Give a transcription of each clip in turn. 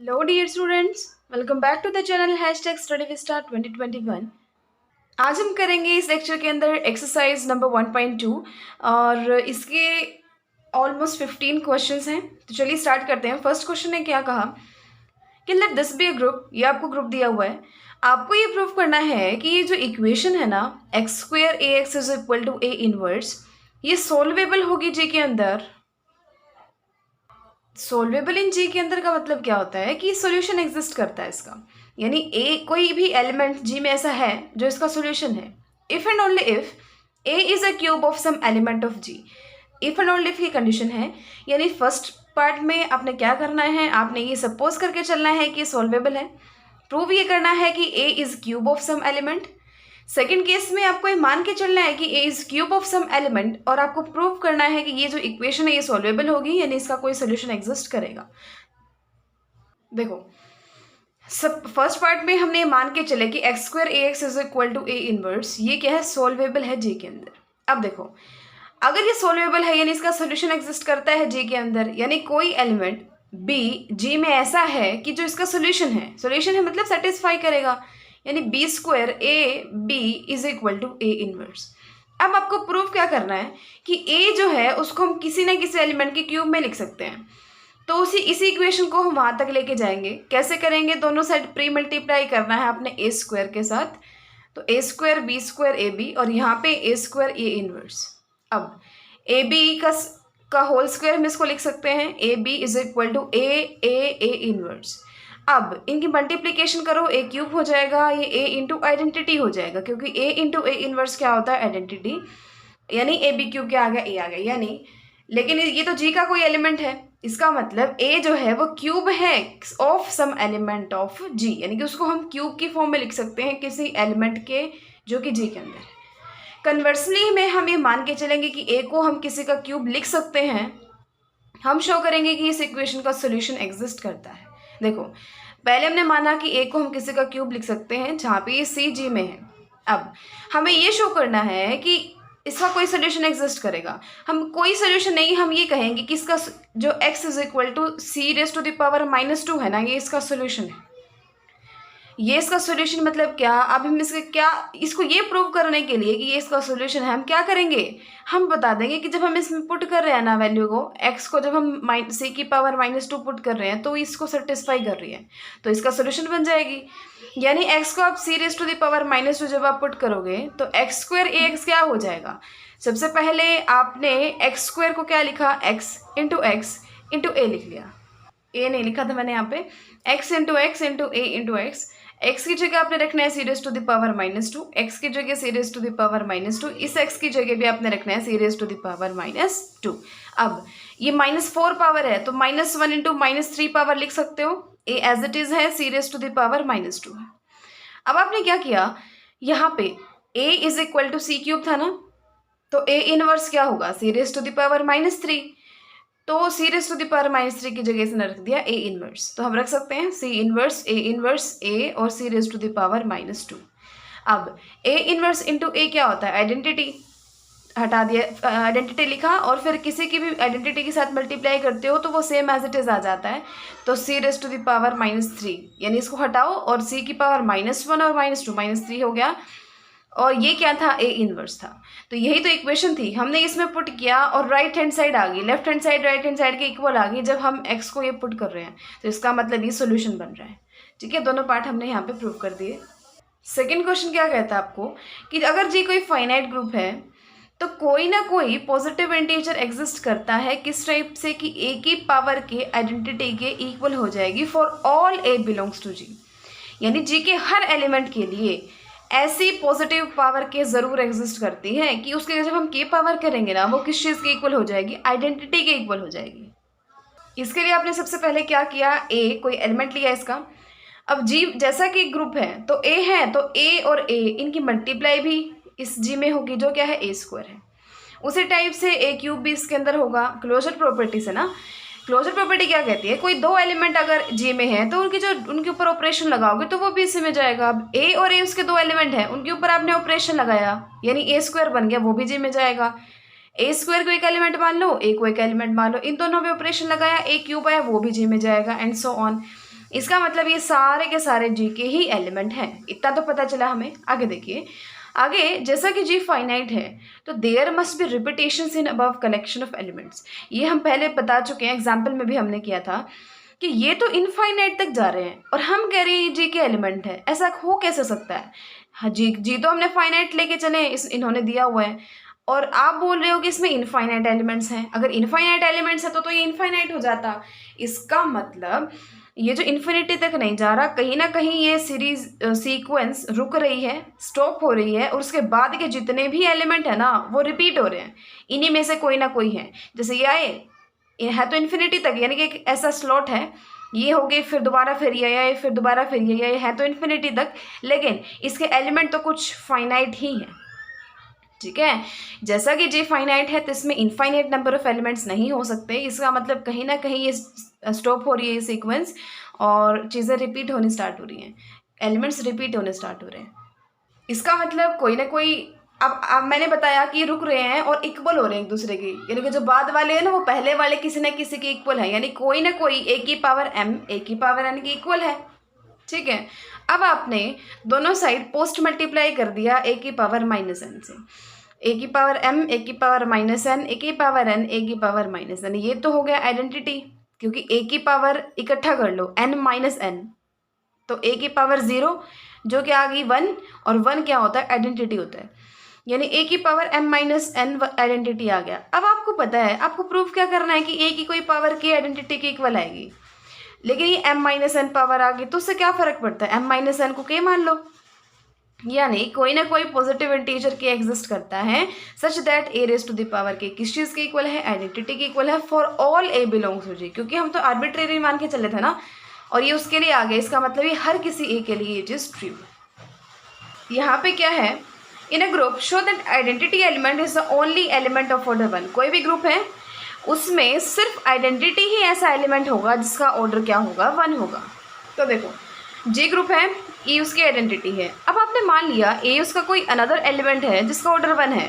Hello dear students, welcome back to the channel hashtag StudyVista 2021। आज हम करेंगे इस लेक्चर के अंदर एक्सरसाइज नंबर 1.2 और इसके ऑलमोस्ट 15 क्वेश्चंस हैं। तो चलिए स्टार्ट करते हैं। फर्स्ट क्वेश्चन ने क्या कहा कि let this be a group. ये आपको ग्रुप दिया हुआ है। आपको ये प्रूव करना है कि ये जो इक्वेशन है ना x square a x is equal to A inverse, ये सोल्वेबल होगी जी के अंदर। सोल्वेबल इन जी के अंदर का मतलब क्या होता है कि सॉल्यूशन एग्जिस्ट करता है इसका, यानी ए कोई भी एलिमेंट जी में ऐसा है जो इसका सॉल्यूशन है। If and only if a is a cube of some element of G. If and only if की कंडीशन है, यानी फर्स्ट पार्ट में आपने क्या करना है, आपने ये सपोज करके चलना है कि सॉल्वेबल है। प्रूव ये करना है कि A is cube of some element. Second case में आपको ये मान के चलना है कि A is cube of some element और आपको प्रूव करना है कि ये जो इक्वेशन है ये सॉल्वेबल होगी, यानी इसका कोई सोल्यूशन एग्जिस्ट करेगा। देखो, सब फर्स्ट पार्ट में हमने मान के चले कि x square a x is equal to A inverse, ये क्या है, सॉल्वेबल है जे के अंदर। अब देखो, अगर ये सॉल्वेबल है यानी इसका सोल्यूशन एग्जिस्ट करता है जे के अंदर, यानी कोई एलिमेंट बी जी में ऐसा है कि जो इसका सोल्यूशन है मतलब सेटिस्फाई करेगा, यानी b square A B is equal to A inverse. अब आपको प्रूफ क्या करना है कि ए जो है उसको हम किसी ना किसी एलिमेंट के क्यूब में लिख सकते हैं। तो इसी इक्वेशन को हम वहां तक लेके जाएंगे। कैसे करेंगे, दोनों साइड प्री मल्टीप्लाई करना है आपने ए स्क्वायर के साथ। तो A square B square A B और यहाँ पे ए स्क्वायर ए इनवर्स। अब ए बी का होल स्क्वायर हम इसको लिख सकते हैं, A B is equal to A inverse. अब इनकी मल्टीप्लीकेशन करो, ए क्यूब हो जाएगा, ये ए इंटू आइडेंटिटी हो जाएगा, क्योंकि ए इंटू ए इनवर्स क्या होता है, आइडेंटिटी, यानी ए बी क्यूब क्या आ गया, ए आ गया। यानी लेकिन ये तो जी का कोई एलिमेंट है, इसका मतलब ए जो है वो क्यूब है ऑफ सम एलिमेंट ऑफ जी, यानी कि उसको हम क्यूब की फॉर्म में लिख सकते हैं किसी एलिमेंट के जो कि जी के अंदर है। कन्वर्सली में हम ये मान के चलेंगे कि ए को हम किसी का क्यूब लिख सकते हैं। हम शो करेंगे कि इस इक्वेशन का सोल्यूशन एग्जिस्ट करता है। देखो, पहले हमने माना कि ए को हम किसी का क्यूब लिख सकते हैं जहाँ पे ये सी जी में है। अब हमें ये शो करना है कि इसका कोई सोल्यूशन एग्जिस्ट करेगा। हम कोई सोल्यूशन नहीं, हम ये कहेंगे कि इसका जो x is equal to c raise to the power -2 है ना, ये इसका सोल्यूशन है। ये इसका सॉल्यूशन मतलब क्या, अब हम इसके क्या, इसको ये प्रूव करने के लिए कि ये इसका सॉल्यूशन है, हम क्या करेंगे, हम बता देंगे कि जब हम इसमें पुट कर रहे हैं ना वैल्यू को, x को जब हम सी की पावर -2 पुट कर रहे हैं तो इसको सेटिस्फाई कर रही है, तो इसका सॉल्यूशन बन जाएगी। यानी x को आप सी रेस टू द पावर -2 जब आप पुट करोगे तो एक्स स्क्वायर ए एक्स क्या हो जाएगा। सबसे पहले आपने एक्स स्क्वायर को क्या लिखा, x इंटू ए लिख लिया, ए नहीं लिखा था मैंने यहाँ पे, x into A into X. X की जगह आपने रखना है C raise to the power -2, X की जगह C raise to the power -2, इस एक्स की जगह भी आपने रखना है C raise to the power -2। अब ये -4 पावर है तो -1 इंटू -3 पावर लिख सकते हो, ए एज इट इज है C raise to the power -2 है। अब आपने क्या किया, यहाँ पे A is equal to C cube था ना, तो ए इनवर्स क्या होगा, C raise to the power -3, तो C raise to the power -3 की जगह इसने रख दिया ए इनवर्स, तो हम रख सकते हैं सी इनवर्स ए और सी रेस टू द पावर -2। अब ए इनवर्स इंटू ए क्या होता है, आइडेंटिटी, हटा दिया, आइडेंटिटी लिखा और फिर किसी की भी आइडेंटिटी के साथ मल्टीप्लाई करते हो तो वो सेम एज इट इज आ जाता है। तो C raise to the power -3, यानी इसको हटाओ और सी की पावर -1 और -2, -3 हो गया, और ये क्या था, ए इनवर्स था। तो यही तो इक्वेशन थी, हमने इसमें पुट किया और राइट हैंड साइड आ गई, left hand side right hand side के इक्वल आ गई जब हम एक्स को ये पुट कर रहे हैं, तो इसका मतलब ये सोल्यूशन बन रहा है। ठीक है, दोनों पार्ट हमने यहाँ पे प्रूव कर दिए। सेकेंड क्वेश्चन क्या कहता है आपको कि अगर जी कोई फाइनाइट ग्रुप है तो कोई ना कोई पॉजिटिव इंटीजर एग्जिस्ट करता है, किस टाइप से कि ए की पावर के आइडेंटिटी के इक्वल हो जाएगी for all A belongs to G, यानी जी के हर एलिमेंट के लिए ऐसी पॉजिटिव पावर के ज़रूर एग्जिस्ट करती है कि उसके जब हम के पावर करेंगे ना वो किस चीज़ के इक्वल हो जाएगी, आइडेंटिटी के इक्वल हो जाएगी। इसके लिए आपने सबसे पहले क्या किया, ए कोई एलिमेंट लिया इसका। अब जी जैसा कि ग्रुप है तो ए है, तो ए और ए इनकी मल्टीप्लाई भी इस जी में होगी जो क्या है, ए स्क्वायर है। उसी टाइप से ए क्यूब भी इसके अंदर होगा, क्लोजर प्रॉपर्टी से ना। क्लोजर प्रॉपर्टी क्या कहती है, कोई दो एलिमेंट अगर जी में है तो उनके ऊपर ऑपरेशन लगाओगे तो वो भी इसी में जाएगा। अब ए और ए उसके दो एलिमेंट हैं, उनके ऊपर आपने ऑपरेशन लगाया यानी ए स्क्वायर बन गया, वो भी जी में जाएगा। ए स्क्वायर को एक एलिमेंट मान लो, ए को एक एलिमेंट मान लो, इन दोनों में ऑपरेशन लगाया, ए क्यूब आया वो भी जी में जाएगा, एंड सो ऑन। इसका मतलब ये सारे के सारे जी के ही एलिमेंट हैं। इतना तो पता चला हमें। आगे देखिए, आगे जैसा कि जी फाइनाइट है तो there must be repetitions in above collection of elements. ये हम पहले बता चुके हैं, एग्जाम्पल में भी हमने किया था कि ये तो इनफाइनाइट तक जा रहे हैं और हम कह रहे हैं ये जी के एलिमेंट है। ऐसा हो कैसे सकता है? हाँ, जी तो हमने फाइनाइट लेके चले, इन्होंने दिया हुआ है, और आप बोल रहे हो कि इसमें इनफाइनाइट एलिमेंट्स हैं। अगर इनफाइनाइट एलिमेंट्स है तो ये इनफाइनाइट हो जाता। इसका मतलब ये जो इन्फिनिटी तक नहीं जा रहा, कहीं ना कहीं ये सीरीज सीक्वेंस रुक रही है, स्टॉप हो रही है, और उसके बाद के जितने भी एलिमेंट है ना वो रिपीट हो रहे हैं। इन्हीं में से कोई ना कोई है। जैसे ये आए है तो इन्फिनिटी तक, यानी कि एक ऐसा स्लॉट है, ये हो गए फिर दोबारा फिर ये आए, फिर दोबारा फिर ये है तो इन्फिनिटी तक, लेकिन इसके एलिमेंट तो कुछ फाइनाइट ही है। ठीक है, जैसा कि जी फाइनाइट है तो इसमें इनफाइनाइट नंबर ऑफ एलिमेंट्स नहीं हो सकते। इसका मतलब कहीं ना कहीं ये स्टॉप हो रही है ये सीक्वेंस, और चीज़ें रिपीट होनी स्टार्ट हो रही हैं, एलिमेंट्स रिपीट होने स्टार्ट हो रहे हैं। इसका मतलब कोई ना कोई, अब मैंने बताया कि रुक रहे हैं और इक्वल हो रहे हैं एक दूसरे की, यानी कि जो बाद वाले हैं ना वो पहले वाले किसी न किसी के इक्वल है, यानी कोई ना कोई ए की पावर एम ए की पावर एन की इक्वल है। ठीक है, अब आपने दोनों साइड पोस्ट मल्टीप्लाई कर दिया ए की पावर माइनस एन से, ए की पावर एम ए की पावर माइनस एन ए की पावर एन ए की पावर माइनस एन। ये तो हो गया आइडेंटिटी, क्योंकि ए की पावर इकट्ठा कर लो एन माइनस एन, तो ए की पावर 0 जो कि आ गई 1, और 1 क्या होता है? आइडेंटिटी होता है, यानी ए की power M minus N identity आ गया। अब आपको पता है, आपको प्रूफ क्या करना है कि ए की कोई पावर के आइडेंटिटी के इक्वल आएगी, लेकिन ये एम माइनस एन पावर आ गई तो उससे क्या फ़र्क पड़ता है? एम माइनस एन को के मान लो, यानी कोई ना कोई पॉजिटिव इंटीजर के एग्जिस्ट करता है such that a raise to the power के किस चीज़ के इक्वल है? आइडेंटिटी के इक्वल है for all A belongs to G, क्योंकि हम तो आर्बिट्रेरी मान के चले थे ना, और ये उसके लिए आ गया। इसका मतलब ये हर किसी ए के लिए इट इज ट्रू। यहाँ पे क्या है? In a group show that identity element is the only element of order 1। कोई भी ग्रुप है उसमें सिर्फ आइडेंटिटी ही ऐसा एलिमेंट होगा जिसका ऑर्डर क्या होगा? 1 होगा। तो देखो, जे ग्रुप है, ई उसकी आइडेंटिटी है। अब आपने मान लिया ए उसका कोई अनदर एलिमेंट है जिसका ऑर्डर 1 है।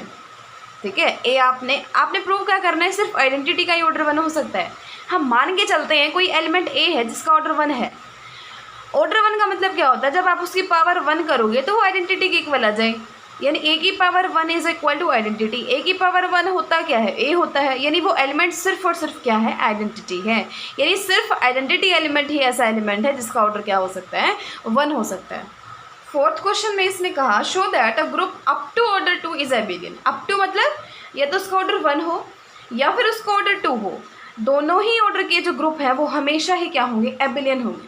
ठीक है, ए आपने प्रूव क्या करना है? सिर्फ आइडेंटिटी का ही ऑर्डर 1 हो सकता है। हम मान के चलते हैं कोई एलिमेंट ए है जिसका ऑर्डर 1 है। ऑर्डर 1 का मतलब क्या होता है? जब आप उसकी पावर 1 करोगे तो वो आइडेंटिटी के इक्वल आ जाए, यानी ए की power 1 is equal to identity. A की पावर 1 होता क्या है? ए होता है, यानी वो एलिमेंट सिर्फ और सिर्फ क्या है? आइडेंटिटी है। यानी सिर्फ आइडेंटिटी एलिमेंट ही ऐसा एलिमेंट है जिसका ऑर्डर क्या हो सकता है? 1 हो सकता है। फोर्थ क्वेश्चन में इसने कहा show that a group up to order 2 is abelian. Up to मतलब या तो उसका ऑर्डर 1 हो या फिर उसका ऑर्डर 2 हो, दोनों ही ऑर्डर के जो ग्रुप है वो हमेशा ही क्या होंगे? एबिलियन होंगे।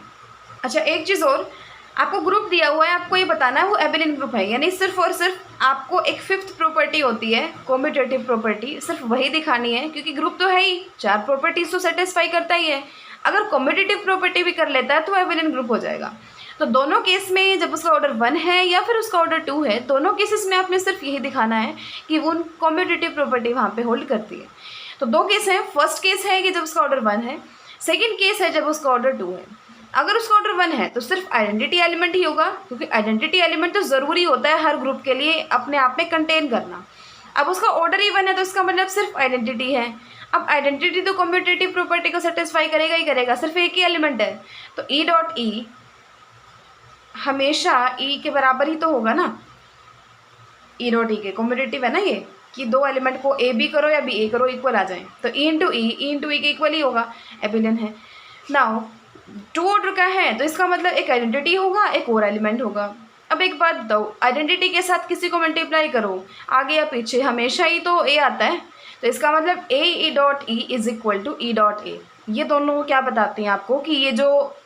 अच्छा, एक चीज़ और, आपको ग्रुप दिया हुआ है, आपको ये बताना है वो एबिलियन ग्रुप है, यानी सिर्फ और सिर्फ आपको एक 5th प्रॉपर्टी होती है कॉम्यूटेटिव प्रॉपर्टी, सिर्फ वही दिखानी है, क्योंकि ग्रुप तो है ही, 4 प्रॉपर्टीज तो सेटिस्फाई करता ही है। अगर कॉम्यूटेटिव प्रॉपर्टी भी कर लेता है तो एबिलियन ग्रुप हो जाएगा। तो दोनों केस में जब उसका ऑर्डर 1 है या फिर उसका ऑर्डर 2 है, दोनों केसेस में आपने सिर्फ यही दिखाना है कि वो कॉम्यूटेटिव प्रॉपर्टी वहाँ पे होल्ड करती है। तो 2 केस हैं। फर्स्ट केस है कि जब उसका ऑर्डर 1 है, सेकेंड केस है जब उसका ऑर्डर 2 है। अगर उसका ऑर्डर 1 है तो सिर्फ आइडेंटिटी एलिमेंट ही होगा, क्योंकि आइडेंटिटी एलिमेंट तो ज़रूरी होता है हर ग्रुप के लिए अपने आप में कंटेन करना। अब उसका ऑर्डर ही 1 है तो इसका मतलब सिर्फ आइडेंटिटी है। अब आइडेंटिटी तो कॉम्यूटेटिव प्रॉपर्टी को सेटिस्फाई करेगा ही करेगा, सिर्फ एक ही एलिमेंट है, तो ई डॉट ई हमेशा ई के बराबर ही तो होगा ना। ई डॉट ई के कॉम्यूटेटिव है ना ये, कि 2 एलिमेंट को ए बी करो या बी ए करो इक्वल आ जाए, तो ई इंटू ई के इक्वल ही होगा, एबिलियन है। नाउ 2 ऑर्डर का है तो इसका मतलब एक आइडेंटिटी होगा, एक और एलिमेंट होगा। अब एक बात दो, आइडेंटिटी के साथ किसी को मल्टीप्लाई करो आगे या पीछे हमेशा ही तो ए आता है, तो इसका मतलब A E dot E is equal to E dot ए। ये दोनों क्या बताते हैं आपको कि ये जो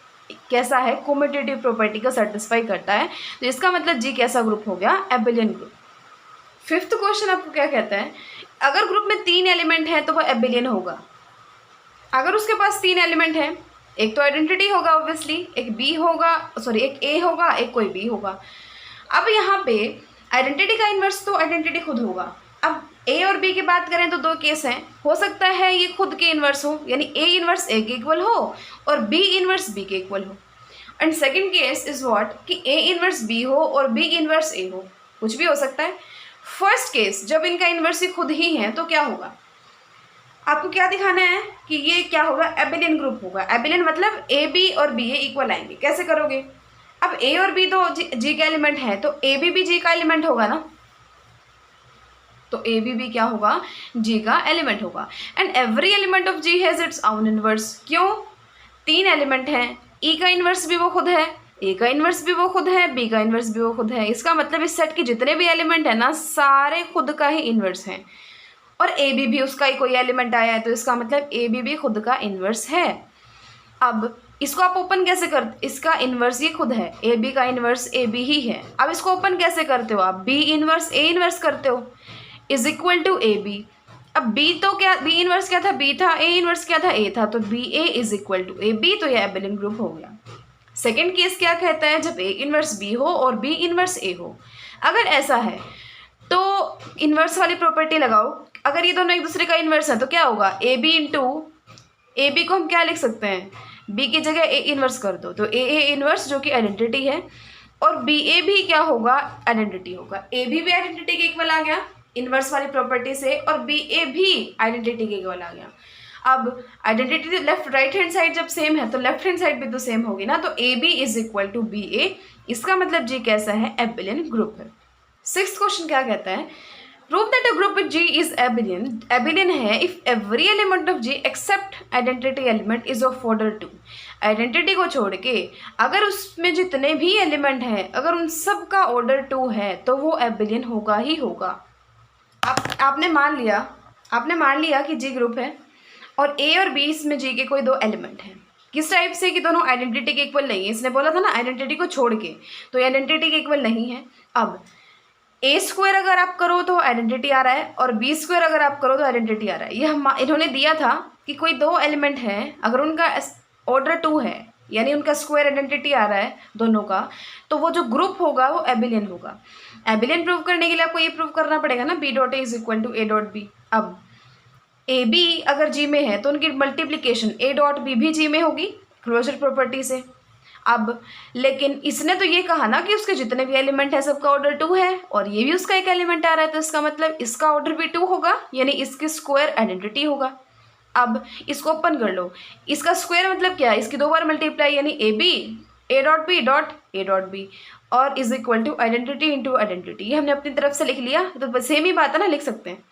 कैसा है? कॉम्यूटेटिव प्रॉपर्टी को सेटिस्फाई करता है। तो इसका मतलब जी कैसा ग्रुप हो गया? Abelian group. 5th क्वेश्चन आपको क्या कहता है? अगर ग्रुप में 3 एलिमेंट है तो वह एबिलियन होगा। अगर उसके पास 3 एलिमेंट है, एक तो आइडेंटिटी होगा ऑब्वियसली, एक बी होगा, सॉरी एक ए होगा, एक कोई बी होगा। अब यहाँ पे आइडेंटिटी का इन्वर्स तो आइडेंटिटी खुद होगा। अब ए और बी की बात करें तो 2 केस हैं, हो सकता है ये खुद के इन्वर्स हो, यानी ए इन्वर्स ए के इक्वल हो और बी इन्वर्स बी के इक्वल हो। And second case is what, कि ए इन्वर्स बी हो और बी इन्वर्स ए हो, कुछ भी हो सकता है। फर्स्ट केस जब इनका इन्वर्स ही खुद ही है तो क्या होगा? आपको क्या दिखाना है कि ये क्या होगा, एबिलियन ग्रुप होगा। एबिलियन मतलब ए बी और बी ए इक्वल आएंगे। कैसे करोगे, अब ए और बी तो जी का एलिमेंट है, तो ए बी भी जी का एलिमेंट होगा ना, तो ए बी भी क्या होगा, जी का एलिमेंट होगा। And every element of G has its own inverse. क्यों, 3 एलिमेंट हैं, ई का इनवर्स भी वो खुद है, ए का इनवर्स भी वो खुद है, बी का इनवर्स भी वो खुद है। इसका मतलब इस सेट के जितने भी एलिमेंट है ना, सारे खुद का ही इनवर्स हैं। और ए बी भी उसका ही कोई एलिमेंट आया है, तो इसका मतलब ए बी भी खुद का इनवर्स है। अब इसको आप ओपन कैसे करते, इसका इनवर्स ये खुद है, ए बी का इनवर्स ए बी ही है। अब इसको ओपन कैसे करते हो आप, बी इनवर्स ए इनवर्स करते हो, is equal to a b. अब बी तो क्या, बी इनवर्स क्या था, बी था, ए इनवर्स क्या था, ए था, तो b a is equal to a b, तो ये एबिलियन ग्रुप हो गया। सेकेंड केस क्या कहता है, जब ए इनवर्स बी हो और बी इनवर्स ए हो। अगर ऐसा है तो इनवर्स वाली प्रॉपर्टी लगाओ, अगर ये दोनों एक दूसरे का इनवर्स है तो क्या होगा, a b into, a b को हम क्या लिख सकते हैं, बी की जगह ए इनवर्स कर दो, तो ए इनवर्स जो कि आइडेंटिटी है, और बी ए भी क्या होगा, आइडेंटिटी होगा। ए भी आइडेंटिटी के इक्वल आ गया इनवर्स वाली प्रॉपर्टी से, और बी ए भी आइडेंटिटी के इक्वल आ गया। अब identity left right hand side जब सेम है तो लेफ्ट हैंड साइड भी तो सेम होगी ना, तो A B is equal to B A. इसका मतलब जी कैसा है, एबिलियन ग्रुप है। 6th क्वेश्चन क्या कहता है, prove that a group with G is abelian. Abelian है if every element of G except identity element is of order 2। Identity को छोड़ के अगर उसमें जितने भी एलिमेंट हैं, अगर उन सब का ऑर्डर 2 है तो वो एबिलियन होगा ही होगा। आपने मान लिया कि जी ग्रुप है और ए और बी इसमें जी के कोई 2 एलिमेंट हैं। किस टाइप से कि दोनों आइडेंटिटी के इक्वल नहीं है, इसने बोला था ना आइडेंटिटी को छोड़ के, तो ये आइडेंटिटी के इक्वल नहीं है। अब ए स्क्वायर अगर आप करो तो आइडेंटिटी आ रहा है, और बी स्क्वायर अगर आप करो तो आइडेंटिटी आ रहा है। ये हम इन्होंने दिया था कि कोई 2 एलिमेंट हैं, अगर उनका ऑर्डर 2 है, यानी उनका स्क्वायर आइडेंटिटी आ रहा है दोनों का, तो वो जो ग्रुप होगा वो एबिलियन होगा। एबिलियन प्रूव करने के लिए आपको ये प्रूव करना पड़ेगा ना, b dot a is equal to a dot b. अब ए बी अगर जी में है तो उनकी मल्टीप्लिकेशन ए डॉट बी भी जी में होगी क्लोजर प्रॉपर्टी से। अब लेकिन इसने तो ये कहा ना कि उसके जितने भी एलिमेंट है सबका ऑर्डर 2 है, और ये भी उसका एक एलिमेंट आ रहा है, तो इसका मतलब इसका ऑर्डर भी 2 होगा, यानी इसकी स्क्वायर आइडेंटिटी होगा। अब इसको ओपन कर लो, इसका स्क्वायर मतलब क्या है, इसकी 2 बार मल्टीप्लाई, यानी A B A dot B और is equal to identity into identity. ये हमने अपनी तरफ से लिख लिया, तो सेम ही बात है ना, लिख सकते हैं।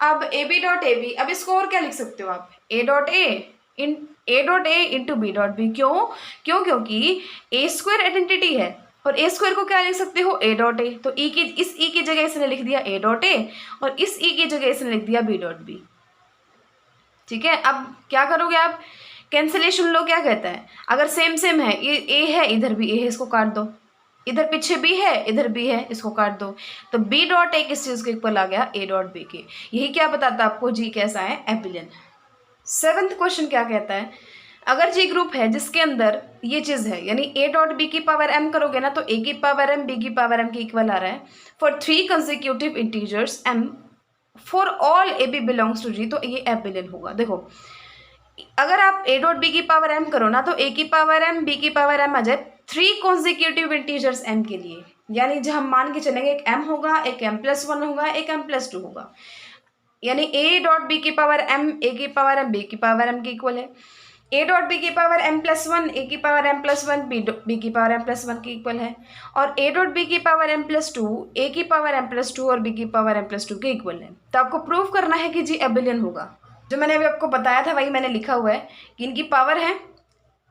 अब ए बी डॉट ए बी, अब इसको और क्या लिख सकते हो आप, ए dot a into b dot b. क्योंकि ए स्क्वायर आइडेंटिटी है, और ए स्क्वायर को क्या लिख सकते हो, ए डॉट ए। तो ई की, इस ई की जगह इसने लिख दिया ए डॉट ए, और इस ई की जगह इसने लिख दिया बी डॉट बी। ठीक है, अब क्या करोगे आप, कैंसिलेशन लो। क्या कहता है, अगर सेम सेम है, ये ए है इधर भी ए है, इसको काट दो, इधर पीछे बी है इधर बी है, इसको काट दो, तो बी डॉट ए किस चीज़ के इक्वल आ गया, ए डॉट बी के। यही क्या बताता है आपको जी कैसा है, एबिलियन। 7th क्वेश्चन क्या कहता है, अगर जी ग्रुप है जिसके अंदर ये चीज़ है, यानी ए डॉट बी की पावर एम करोगे ना, तो ए की पावर एम बी की पावर एम के इक्वल आ रहा है for 3 consecutive integers M for all A B belongs to G, तो ये एबिलियन होगा। देखो अगर आप ए डॉट बी की पावर एम करो ना, तो ए की पावर एम बी की पावर एम आ जाए 3 कॉन्जिक्यूटिव इंटीजर्स एम के लिए, यानी जब हम मान के चलेंगे एक एम होगा, एक एम प्लस 1 होगा, एक एम प्लस 2 होगा, यानी ए डॉट बी की पावर एम ए की पावर एम बी की पावर एम के इक्वल है, ए डॉट बी की पावर एम प्लस 1 ए की पावर एम प्लस 1 बी की पावर एम प्लस 1 के इक्वल है, और ए डॉट बी की पावर एम प्लस 2 ए की पावर एम प्लस 2 और बी की पावर एम प्लस 2 के इक्वल है। तो आपको प्रूव करना है कि जी एबिलियन होगा। जो मैंने अभी आपको बताया था वही मैंने लिखा हुआ है कि इनकी पावर है,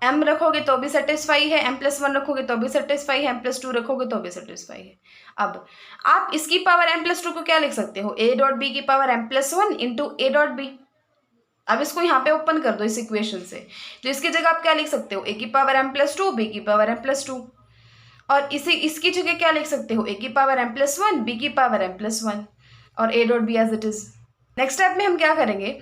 एम रखोगे तो भी सेटिस्फाई है, एम प्लस 1 रखोगे तो भी सेटिस्फाई है, एम प्लस 2 रखोगे तो भी सेटिस्फाई है। अब आप इसकी पावर एम प्लस 2 को क्या लिख सकते हो, ए डॉट बी की power M plus 1 into a dot b. अब इसको यहाँ पे ओपन कर दो इस इक्वेशन से, तो इसकी जगह आप क्या लिख सकते हो, ए की पावर एम प्लस 2 बी की पावर एम प्लस 2, और इसे इसकी जगह क्या लिख सकते हो, ए की पावर एम प्लस 1 बी की पावर एम प्लस 1 और a dot b as it is. Next step में हम क्या करेंगे,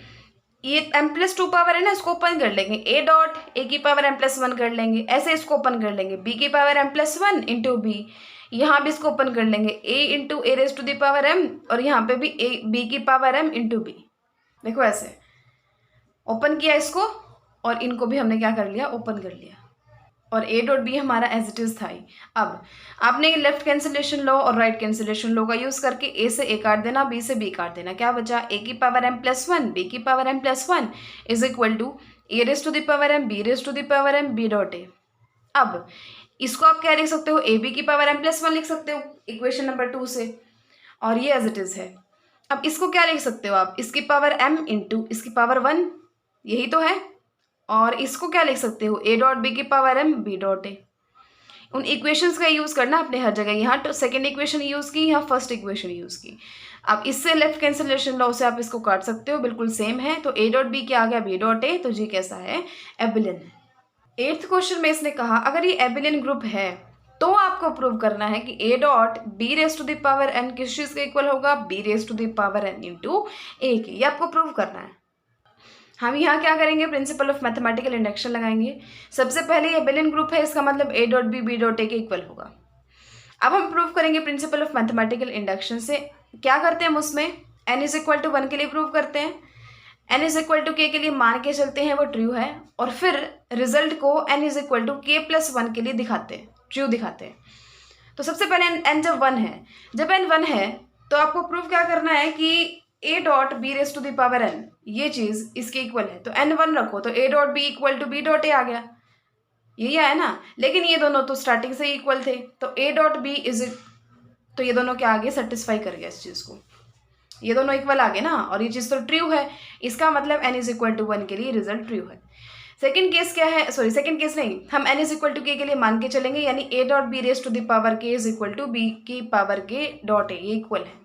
ये एम प्लस 2 पावर है ना, इसको ओपन कर लेंगे, ए डॉट ए की पावर एम प्लस 1 कर लेंगे, ऐसे इसको ओपन कर लेंगे, बी की power M plus 1 into B, यहाँ भी इसको ओपन कर लेंगे, A into A raise to the power M, और यहाँ पे भी ए बी की पावर एम इंटू बी। देखो ऐसे ओपन किया इसको, और इनको भी हमने क्या कर लिया, ओपन कर लिया, और ए डॉट बी हमारा एज इट इज़ था ही। अब आपने लेफ्ट कैंसिलेशन लो और राइट कैंसिलेशन लो का यूज़ करके ए से ए काट देना, बी से बी काट देना, क्या बचा, ए की power m plus one B की power m plus one is equal to A raise to the power m B raise to the power m B dot A. अब इसको आप क्या लिख सकते हो, ए बी की पावर m प्लस वन लिख सकते हो इक्वेशन नंबर 2 से, और ये एज इट इज़ है। अब इसको क्या लिख सकते हो आप, इसकी पावर m इंटू इसकी पावर 1, यही तो है, और इसको क्या लिख सकते हो, ए डॉट बी की power m B dot a. उन इक्वेशंस का यूज़ करना अपने हर जगह, यहाँ तो सेकेंड इक्वेशन यूज़ की, यहाँ फर्स्ट इक्वेशन यूज़ की। अब इससे लेफ्ट कैंसिलेशन लॉ से आप इसको काट सकते हो, बिल्कुल सेम है। तो ए डॉट बी क्या आ गया, बी डॉट ए, तो जी कैसा है, एबिलियन है। 8th क्वेश्चन में इसने कहा अगर ये एबिलियन ग्रुप है तो आपको प्रूव करना है कि ए dot B raise to the power N किस चीज़ के इक्वल होगा, B raise to the power N into A के, ये आपको प्रूव करना है। हम यहाँ क्या करेंगे, प्रिंसिपल ऑफ मैथमेटिकल इंडक्शन लगाएंगे। सबसे पहले ये एबिलियन ग्रुप है, इसका मतलब a dot B dot a के इक्वल होगा। अब हम प्रूव करेंगे प्रिंसिपल ऑफ मैथमेटिकल इंडक्शन से। क्या करते हैं हम उसमें, एन इज इक्वल टू 1 के लिए प्रूव करते हैं, एन इज इक्वल टू के लिए मान के चलते हैं वो ट्रू है, और फिर रिजल्ट को एन इज इक्वल टू के प्लस 1 के लिए दिखाते हैं, ट्रू दिखाते हैं। तो सबसे पहले एन जब 1 है, जब एन 1 है तो आपको प्रूव क्या करना है कि ए dot B raise to the power n, ये चीज़ इसके इक्वल है, तो एन 1 रखो तो A dot B equal to B dot A आ गया, यही आया ना। लेकिन ये दोनों तो स्टार्टिंग से इक्वल थे, तो ए डॉट बी इज, तो ये दोनों क्या आगे सेटिस्फाई कर गया इस चीज़ को, ये दोनों इक्वल आ गए ना, और ये चीज़ तो ट्रू है, इसका मतलब एन इज इक्वल टू 1 के लिए रिजल्ट ट्रू है। सेकंड केस क्या है, सॉरी सेकंड केस नहीं, हम एन इज इक्वल टू के लिए मान के चलेंगे, यानी ए dot B raise to the power k is equal to b की पावर के डॉट ए, ये इक्वल है।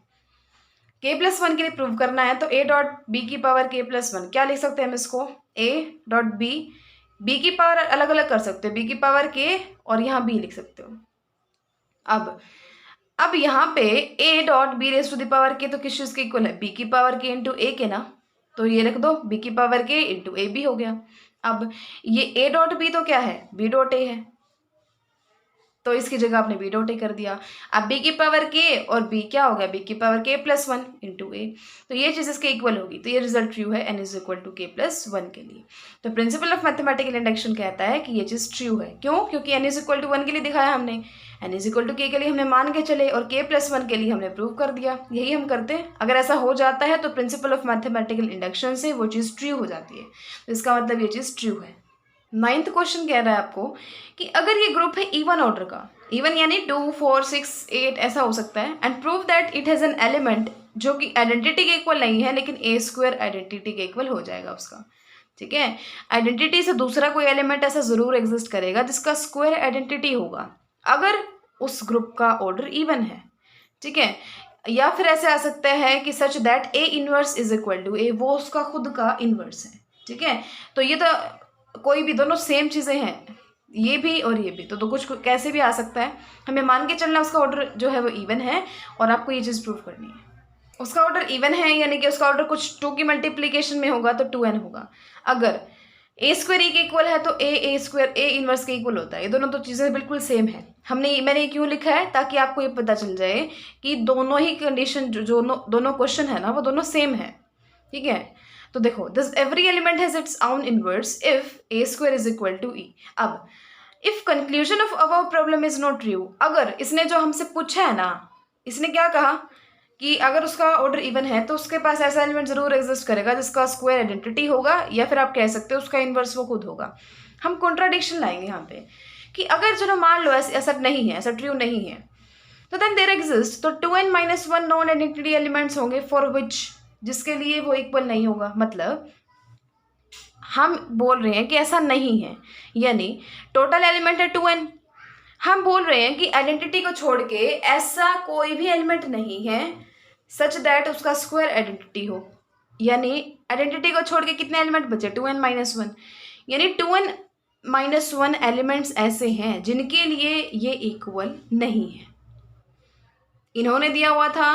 के प्लस 1 के लिए प्रूव करना है, तो ए डॉट बी की पावर के प्लस 1, क्या लिख सकते हैं हम इसको, ए डॉट बी, बी की पावर अलग अलग कर सकते हो, बी की पावर के और यहाँ बी लिख सकते हो। अब यहाँ पे a dot B raise to the power k तो किस चीज़ के इक्वल है, बी की पावर के इंटू ए के ना, तो ये लिख दो बी की पावर के इंटू ए बी हो गया। अब ये ए डॉट बी तो क्या है, बी डॉट ए है, तो इसकी जगह आपने बी डॉट ए कर दिया। अब बी की पावर के और बी क्या हो गया, बी की पावर के प्लस 1 इंटू ए, तो ये चीज़ इसके इक्वल होगी, तो ये रिजल्ट ट्रू है एन इज इक्वल टू के प्लस 1 के लिए। तो प्रिंसिपल ऑफ मैथमेटिकल इंडक्शन कहता है कि ये चीज़ ट्रू है, क्यों, क्योंकि एन इज इक्वल टू 1 के लिए दिखाया हमने, एन इज इक्वल टू के लिए हमने मान के चले, और के प्लस 1 के लिए हमने प्रूव कर दिया। यही हम करते हैं, अगर ऐसा हो जाता है तो प्रिंसिपल ऑफ मैथमेटिकल इंडक्शन से वो चीज़ ट्रू हो जाती है, तो इसका मतलब ये चीज़ ट्रू है। 9th क्वेश्चन कह रहा है आपको कि अगर ये ग्रुप है इवन ऑर्डर का, इवन यानी 2 4 6 8 ऐसा हो सकता है, and prove that it has an element जो कि आइडेंटिटी के इक्वल नहीं है, लेकिन ए स्क्वायर आइडेंटिटी के इक्वल हो जाएगा उसका, ठीक है। आइडेंटिटी से दूसरा कोई एलिमेंट ऐसा ज़रूर एग्जिस्ट करेगा जिसका स्क्वायर आइडेंटिटी होगा, अगर उस ग्रुप का ऑर्डर इवन है, ठीक है। या फिर ऐसे आ सकता है कि such that A inverse is equal to A, वो उसका खुद का इनवर्स है, ठीक है। तो ये तो कोई भी दोनों सेम चीज़ें हैं, ये भी और ये भी, तो कुछ कैसे भी आ सकता है, हमें मान के चलना उसका ऑर्डर जो है वो इवन है, और आपको ये चीज़ प्रूव करनी है। उसका ऑर्डर इवन है यानी कि उसका ऑर्डर कुछ 2 की मल्टीप्लीकेशन में होगा तो 2n होगा। अगर ए स्क्वायर ई के इक्वल है तो ए स्क्वायर ए इनवर्स के इक्वल होता है, ये दोनों तो चीज़ें बिल्कुल सेम है। मैंने क्यों लिखा है, ताकि आपको ये पता चल जाए कि दोनों ही कंडीशन जो दोनों क्वेश्चन है ना वो दोनों सेम है, ठीक है। तो देखो, this every element has its own inverse if A square is equal to E. अब if conclusion of our problem is not true, अगर इसने जो हमसे पूछा है ना, इसने क्या कहा कि अगर उसका ऑर्डर इवन है तो उसके पास ऐसा एलिमेंट जरूर एग्जिस्ट करेगा जिसका स्क्वायर आइडेंटिटी होगा, या फिर आप कह सकते हो उसका इनवर्स वो खुद होगा। हम कॉन्ट्राडिक्शन लाएंगे यहाँ पे कि अगर चलो मान लो ऐसा नहीं है, ऐसा ट्रू नहीं है, तो देन देयर एग्जिस्ट, तो 2n - 1 नॉन आइडेंटिटी एलिमेंट्स होंगे फॉर विच, जिसके लिए वो इक्वल नहीं होगा। मतलब हम बोल रहे हैं कि ऐसा नहीं है, यानी टोटल एलिमेंट है 2n, हम बोल रहे हैं कि आइडेंटिटी को छोड़ के ऐसा कोई भी एलिमेंट नहीं है सच दैट उसका स्क्वायर आइडेंटिटी हो, यानी आइडेंटिटी को छोड़ के कितने एलिमेंट बचे, 2n - 1, यानी 2n - 1 एलिमेंट्स ऐसे हैं जिनके लिए ये इक्वल नहीं है। इन्होंने दिया हुआ था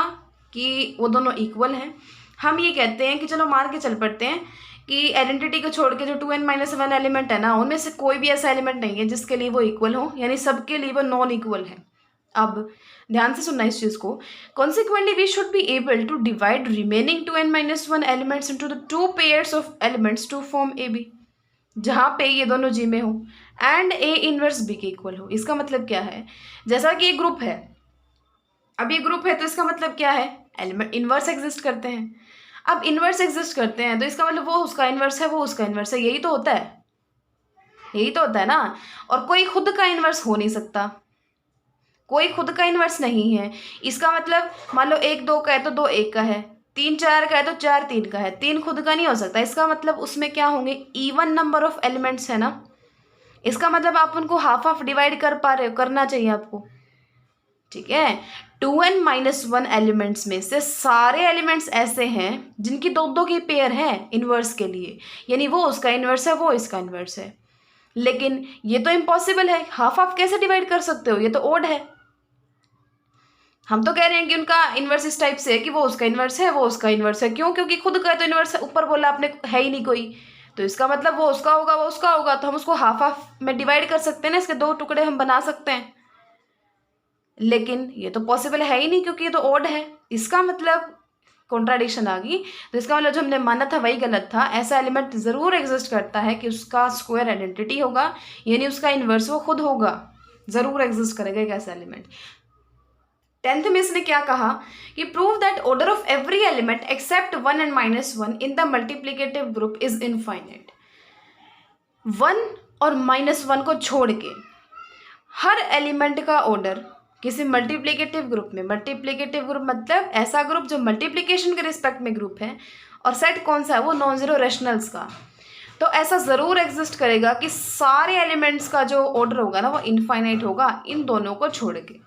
कि वो दोनों इक्वल हैं, हम ये कहते हैं कि चलो मान के चल पड़ते हैं कि आइडेंटिटी को छोड़ के जो 2n - 1 एलिमेंट है ना, उनमें से कोई भी ऐसा एलिमेंट नहीं है जिसके लिए वो इक्वल हो, यानी सबके लिए वो नॉन इक्वल है। अब ध्यान से सुनना इस चीज़ को, consequently we should be able to divide remaining 2n - 1 elements into the 2 pairs of elements to form a b, जहाँ पे ये दोनों जी में हो, एंड ए इनवर्स बी के इक्वल हो। इसका मतलब क्या है, जैसा कि एक ग्रुप है, अब ये ग्रुप है तो इसका मतलब क्या है, एलिमेंट इनवर्स एग्जिस्ट करते हैं। अब इनवर्स एग्जिस्ट करते हैं तो इसका मतलब वो उसका इनवर्स है, वो उसका इनवर्स है, यही तो होता है, यही तो होता है ना। और कोई खुद का इनवर्स हो नहीं सकता, कोई खुद का इनवर्स नहीं है। इसका मतलब मान लो 1 2 का है तो 2 1 का है, 3 4 का है तो 4 3 का है, 3 खुद का नहीं हो सकता। इसका मतलब उसमें क्या होंगे, इवन नंबर ऑफ एलिमेंट्स है ना। इसका मतलब आप उनको हाफ हाफ डिवाइड कर पा रहे हो, करना चाहिए आपको, ठीक है। 2n-1 एलिमेंट्स में से सारे एलिमेंट्स ऐसे हैं जिनकी दो दो की पेयर है इनवर्स के लिए, यानी वो उसका इनवर्स है, वो इसका इनवर्स है। लेकिन ये तो इम्पॉसिबल है, हाफ हाफ कैसे डिवाइड कर सकते हो, ये तो ओड है। हम तो कह रहे हैं कि उनका इनवर्स इस टाइप से है कि वो उसका इनवर्स है, वो उसका इनवर्स है। क्यों, क्योंकि खुद का तो इनवर्स है, ऊपर बोला आपने है ही नहीं कोई, तो इसका मतलब वो उसका होगा, वो उसका होगा, तो हम उसको हाफ हाफ में डिवाइड कर सकते हैं ना, इसके 2 टुकड़े हम बना सकते हैं। लेकिन ये तो पॉसिबल है ही नहीं क्योंकि ये तो ओड है। इसका मतलब कॉन्ट्राडिक्शन आ गई। तो इसका मतलब जो हमने माना था वही गलत था। ऐसा एलिमेंट ज़रूर एग्जिस्ट करता है कि उसका स्क्वायर आइडेंटिटी होगा, यानी उसका इन्वर्स वो खुद होगा, ज़रूर एग्जिस्ट करेगा एक ऐसा एलिमेंट। 10th में इसने क्या कहा कि prove that order of every element except 1 and -1 in the multiplicative group is infinite. 1 और -1 को छोड़ के हर एलिमेंट का ऑर्डर किसी मल्टीप्लिकेटिव ग्रुप में, मल्टीप्लिकेटिव ग्रुप मतलब ऐसा ग्रुप जो मल्टीप्लिकेशन के रिस्पेक्ट में ग्रुप है, और सेट कौन सा है, वो नॉन जीरो रेशनल्स का। तो ऐसा ज़रूर एग्जिस्ट करेगा कि सारे एलिमेंट्स का जो ऑर्डर होगा ना वो इनफाइनाइट होगा, इन दोनों को छोड़ के।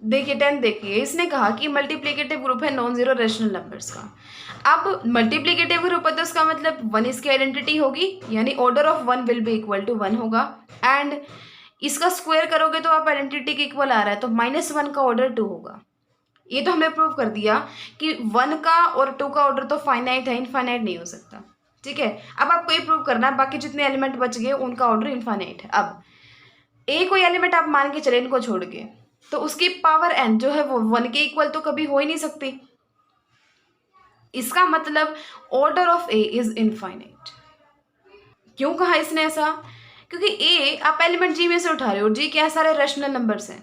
देखिए 10 देखिए, इसने कहा कि मल्टीप्लिकेटिव ग्रुप है नॉन जीरो रेशनल नंबर्स का। अब मल्टीप्लिकेटिव ग्रुप है तो इसका मतलब 1 इसकी आइडेंटिटी होगी, यानी order of 1 will be equal to 1 होगा। एंड इसका स्क्वायर करोगे तो आप आइडेंटिटी के इक्वल आ रहा है, तो -1 का ऑर्डर 2 होगा। ये तो हमने प्रूव कर दिया कि 1 का और 2 का ऑर्डर तो फाइनाइट है, इनफाइनाइट नहीं हो सकता, ठीक है। अब आपको ये प्रूव करना है बाकी जितने एलिमेंट बच गए उनका ऑर्डर इनफाइनाइट है। अब ए कोई एलिमेंट आप मान के चले इनको छोड़ के, तो उसकी पावर n जो है वो 1 के इक्वल तो कभी हो ही नहीं सकती। इसका मतलब order of A is infinite. क्यों कहा इसने ऐसा, क्योंकि ए आप एलिमेंट जी में से उठा रहे हो, जी क्या सारे रेशनल नंबर्स हैं।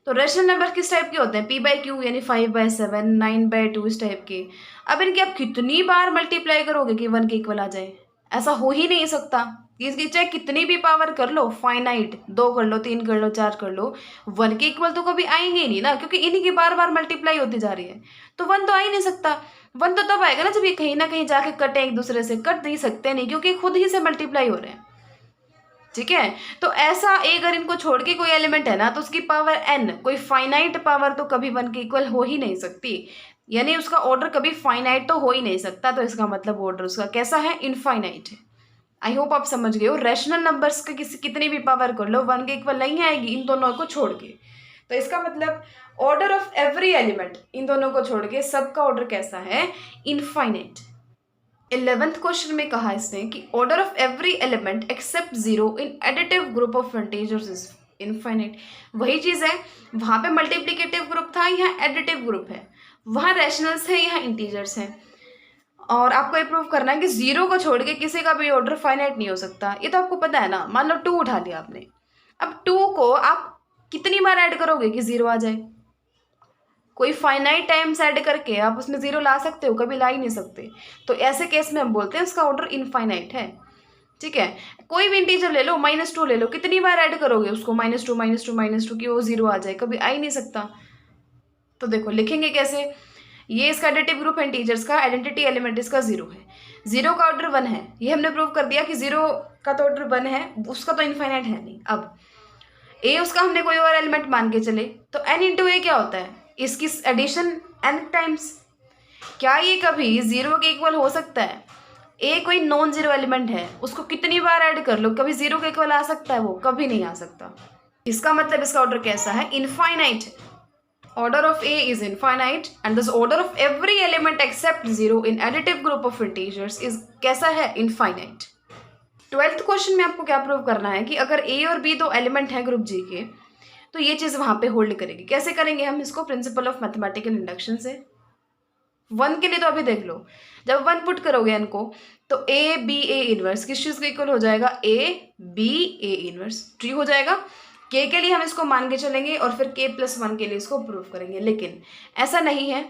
तो रेशनल नंबर किस टाइप के होते हैं, p/q यानी 5/7, 9/2 इस टाइप के। अब इनकी आप कितनी बार मल्टीप्लाई करोगे कि 1 के इक्वल आ जाए, ऐसा हो ही नहीं सकता। इसकी चाहे कितनी भी पावर कर लो, फाइनाइट 2 कर लो, 3 कर लो, 4 कर लो, 1 के इक्वल तो कभी आएंगे ही नहीं ना, क्योंकि इन्हीं की बार बार मल्टीप्लाई होती जा रही है। तो 1 तो आ ही नहीं सकता। 1 तो तब आएगा ना जब ये कहीं ना कहीं जाके कटे एक दूसरे से, कट नहीं सकते नहीं क्योंकि खुद ही से मल्टीप्लाई हो रहे हैं, ठीक है। तो ऐसा अगर इनको छोड़ के कोई एलिमेंट है ना तो उसकी पावर n, कोई फाइनाइट पावर तो कभी 1 के इक्वल हो ही नहीं सकती, यानी उसका ऑर्डर कभी फाइनाइट तो हो ही नहीं सकता। तो इसका मतलब ऑर्डर उसका कैसा है, इनफाइनाइट है। आई होप आप समझ गए हो। रैशनल नंबर्स के कितनी भी पावर कर लो 1 के इक्वल नहीं आएगी इन दोनों को छोड़ के। तो इसका मतलब order of every element in दोनों को छोड़ के सबका ऑर्डर कैसा है, इनफाइनाइट। 11th क्वेश्चन में कहा इसने कि order of every element except 0 in additive group of integers is infinite. वही चीज़ है, वहाँ पे मल्टीप्लिकेटिव ग्रुप था, यहाँ एडिटिव ग्रुप है, वहाँ रैशनल्स है, यहाँ इंटीजर्स हैं। और आपको ये प्रूव करना है कि 0 को छोड़ के किसी का भी ऑर्डर फाइनाइट नहीं हो सकता। ये तो आपको पता है ना। मान लो 2 उठा लिया आपने, अब 2 को आप कितनी बार ऐड करोगे कि 0 आ जाए, कोई फाइनाइट टाइम्स ऐड करके आप उसमें 0 ला सकते हो, कभी ला ही नहीं सकते। तो ऐसे केस में हम बोलते हैं उसका ऑर्डर इनफाइनाइट है, ठीक है। कोई भी इंटीजर ले लो, -2 ले लो, कितनी बार ऐड करोगे उसको, -2 -2 -2 कि वो 0 आ जाए, कभी आ ही नहीं सकता। तो देखो लिखेंगे कैसे, ये इसका एडिटिव ग्रुप है इंटीजर्स का, आइडेंटिटी एलिमेंट इसका 0 है, 0 का ऑर्डर 1 है, ये हमने प्रूव कर दिया कि 0 का तो ऑर्डर 1 है, उसका तो इनफाइनाइट है नहीं। अब ए उसका हमने कोई और एलिमेंट मान के चले, तो n इंटू ए क्या होता है, इसकी एडिशन n टाइम्स। क्या ये कभी 0 के इक्वल हो सकता है, ए कोई नॉन जीरो एलिमेंट है, उसको कितनी बार ऐड कर लो कभी 0 के इक्वल आ सकता है, वो कभी नहीं आ सकता। इसका मतलब इसका ऑर्डर कैसा है, इनफाइनाइट है। Order of A is infinite and thus order of every element except 0 in additive group of integers is कैसा है, infinite। 12th क्वेश्चन में आपको क्या प्रूव करना है कि अगर A और B दो एलिमेंट हैं ग्रुप G के, तो ये चीज़ वहाँ पे होल्ड करेगी। कैसे करेंगे हम इसको, प्रिंसिपल ऑफ मैथमेटिकल इंडक्शन से। 1 के लिए तो अभी देख लो, जब 1 पुट करोगे एन को तो ए बी ए इनवर्स किस चीज़ का इक्वल हो जाएगा, A B A inverse, true हो जाएगा। के लिए हम इसको मान के चलेंगे और फिर k+1 के लिए इसको प्रूव करेंगे, लेकिन ऐसा नहीं है।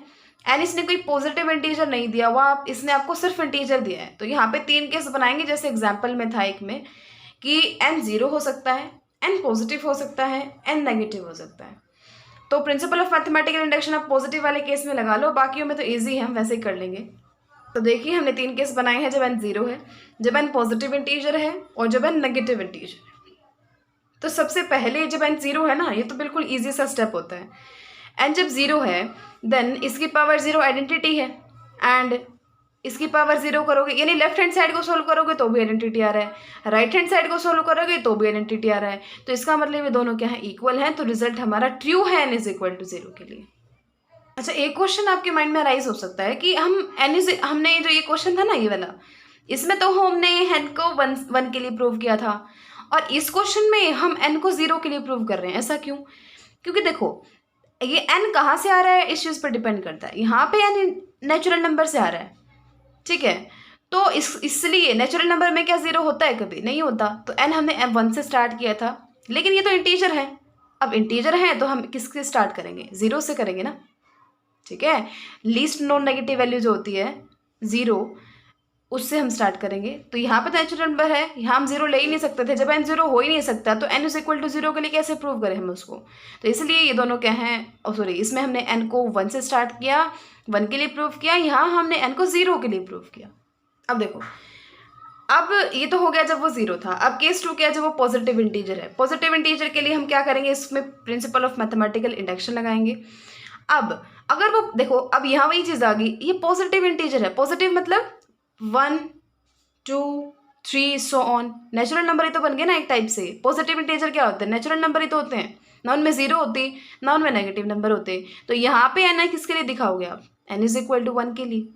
एन इसने कोई पॉजिटिव इंटीजर नहीं दिया हुआ, इसने आपको सिर्फ इंटीजर दिया है। तो यहाँ पे 3 केस बनाएंगे, जैसे एग्जाम्पल में था एक में कि एन 0 हो सकता है, एन पॉजिटिव हो सकता है, एन नेगेटिव हो सकता है। तो प्रिंसिपल ऑफ मैथमेटिकल इंडक्शन आप पॉजिटिव वाले केस में लगा लो, बाकियों में तो ईजी है, हम वैसे ही कर लेंगे। तो देखिए हमने 3 केस बनाए हैं, जब एन 0 है, जब एन पॉजिटिव इंटीजर है और जब एन नेगेटिव इंटीजर है। तो सबसे पहले जब एन 0 है ना, ये तो बिल्कुल ईजी सा स्टेप होता है। एन जब 0 है देन इसकी पावर 0 आइडेंटिटी है, एंड इसकी पावर 0 करोगे यानी लेफ्ट हैंड साइड को सोल्व करोगे तो भी आइडेंटिटी आ रहा है, राइट हैंड साइड को सोल्व करोगे तो भी आइडेंटिटी आ रहा है। तो इसका मतलब ये दोनों क्या है, इक्वल हैं। तो रिजल्ट हमारा ट्रू है एन इज इक्वल टू 0 के लिए। अच्छा, एक क्वेश्चन आपके माइंड में राइज हो सकता है कि हमने जो ये क्वेश्चन था ना ये वाला, इसमें तो हमने एन को 1 के लिए प्रूव किया था, और इस क्वेश्चन में हम एन को 0 के लिए प्रूव कर रहे हैं। ऐसा क्यों? क्योंकि देखो ये एन कहाँ से आ रहा है इस चीज़ पर डिपेंड करता है। यहाँ पे एन नेचुरल नंबर से आ रहा है, ठीक है। तो इसलिए नेचुरल नंबर में क्या 0 होता है? कभी नहीं होता। तो एन हमने M1 से स्टार्ट किया था, लेकिन ये तो इंटीजर है। अब इंटीजर है तो हम किससे स्टार्ट करेंगे? 0 से करेंगे ना, ठीक है। लीस्ट नॉन नेगेटिव वैल्यू जो होती है 0, उससे हम स्टार्ट करेंगे। तो यहाँ पे नेचुरल नंबर है, यहाँ हम 0 ले ही नहीं सकते थे। जब एन 0 हो ही नहीं सकता तो एन इज इक्वल टू 0 के लिए कैसे प्रूव करें हम उसको? तो इसलिए ये दोनों क्या हैं, सॉरी, इसमें हमने एन को 1 से स्टार्ट किया, 1 के लिए प्रूव किया, यहाँ हमने एन को 0 के लिए प्रूव किया। अब देखो, अब ये तो हो गया जब वो 0 था। अब केस 2 क्या है, जब वो पॉजिटिव इंटीजर है। पॉजिटिव इंटीजर के लिए हम क्या करेंगे, इसमें प्रिंसिपल ऑफ मैथमेटिकल इंडक्शन लगाएंगे। अब अगर वो देखो, अब यहाँ वही चीज़ आ गई, ये पॉजिटिव इंटीजर है। पॉजिटिव मतलब 1 2 3 सो ऑन, नेचुरल नंबर ही तो बन गया ना एक टाइप से। पॉजिटिव इंटीजर क्या होते हैं? नेचुरल नंबर ही तो होते हैं ना, उनमें 0 होती ना उनमें नेगेटिव नंबर होते। तो यहाँ पे एन किसके लिए दिखाओगे आप? एन इज इक्वल टू 1 के लिए,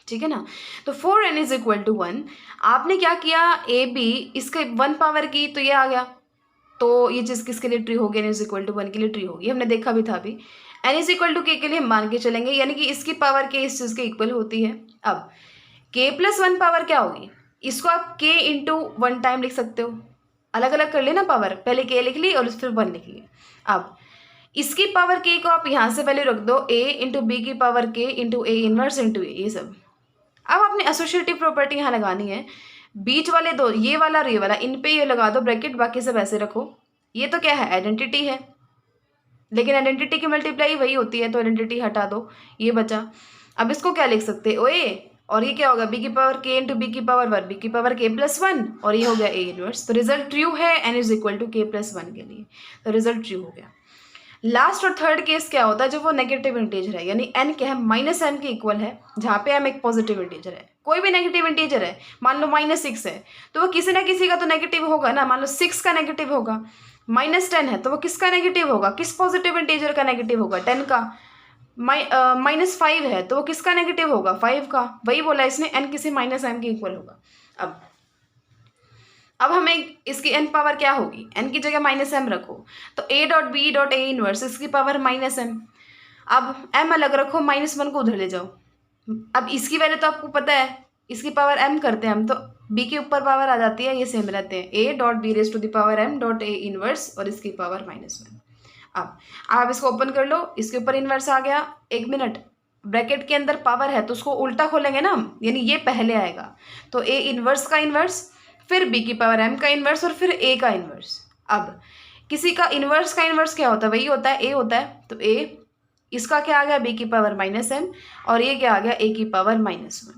ठीक है ना। तो for N is equal to 1 आपने क्या किया, ए बी इसके 1 पावर की, तो ये आ गया। तो ये चीज़ किसके लिए ट्रू होगी? एन इज इक्वल टू 1 के लिए ट्रू होगी। हमने देखा भी था अभी। एन इज इक्वल टू के लिए हम मान के चलेंगे, यानी कि इसकी पावर के इस चीज़ के इक्वल होती है। अब k+1 पावर क्या होगी? इसको आप k इंटू 1 टाइम लिख सकते हो, अलग अलग कर लेना पावर, पहले k लिख ली और फिर 1 लिख ली। अब इसकी पावर k को आप यहाँ से वैल्यू रख दो, a इंटू बी की power k into A inverse into A, ये सब। अब आपने एसोसिएटिव प्रॉपर्टी यहाँ लगानी है, बीच वाले दो, ये वाला और ये वाला, इन पे ये लगा दो ब्रैकेट, बाकी सब ऐसे रखो। ये तो क्या है? आइडेंटिटी है, लेकिन आइडेंटिटी की मल्टीप्लाई वही होती है, तो आइडेंटिटी हटा दो, ये बचा। अब इसको क्या लिख सकते हो? ए, और ये क्या होगा? बी की पावर k इंटू बी की पावर 1, बी की पावर k+1, और ये हो गया ए इनवर्स। तो रिजल्ट ट्रू है N is equal to k+1 के लिए, तो रिजल्ट ट्रू हो गया। लास्ट और थर्ड केस क्या होता है, जब वो नेगेटिव इंटीजर है, यानी n क्या है, -m के इक्वल है, जहाँ पे m एक पॉजिटिव इंटीजर है। कोई भी नेगेटिव इंटीजर है, मान लो -6 है, तो वो किसी ना किसी का तो नेगेटिव होगा ना। मान लो 6 का नेगेटिव होगा, -10 है तो वो किसका नेगेटिव होगा? किस पॉजिटिव इंटीजर का नेगेटिव होगा? 10 का। -5 है तो वो किसका नेगेटिव होगा? 5 का। वही बोला इसने, n किसी -m के इक्वल होगा। अब हमें इसकी n पावर क्या होगी? n की जगह -m रखो, तो a dot B dot A inverse इसकी पावर -m। अब m अलग रखो, -1 को उधर ले जाओ। अब इसकी वैल्यू तो आपको पता है, इसकी पावर m करते हैं हम, तो b के ऊपर पावर आ जाती है, ये सेम रहते हैं, a dot B raise to the power m dot A inverse और इसकी पावर -1। अब आप इसको ओपन कर लो, इसके ऊपर इनवर्स आ गया। 1 मिनट, ब्रैकेट के अंदर पावर है तो उसको उल्टा खोलेंगे ना हम, यानी ये पहले आएगा, तो a इनवर्स का इनवर्स, फिर b की पावर m का इन्वर्स और फिर a का इन्वर्स। अब किसी का इन्वर्स का इन्वर्स क्या होता है? वही होता है, a होता है, तो a, इसका क्या आ गया? b की पावर -m, और ये क्या आ गया? a की पावर -1।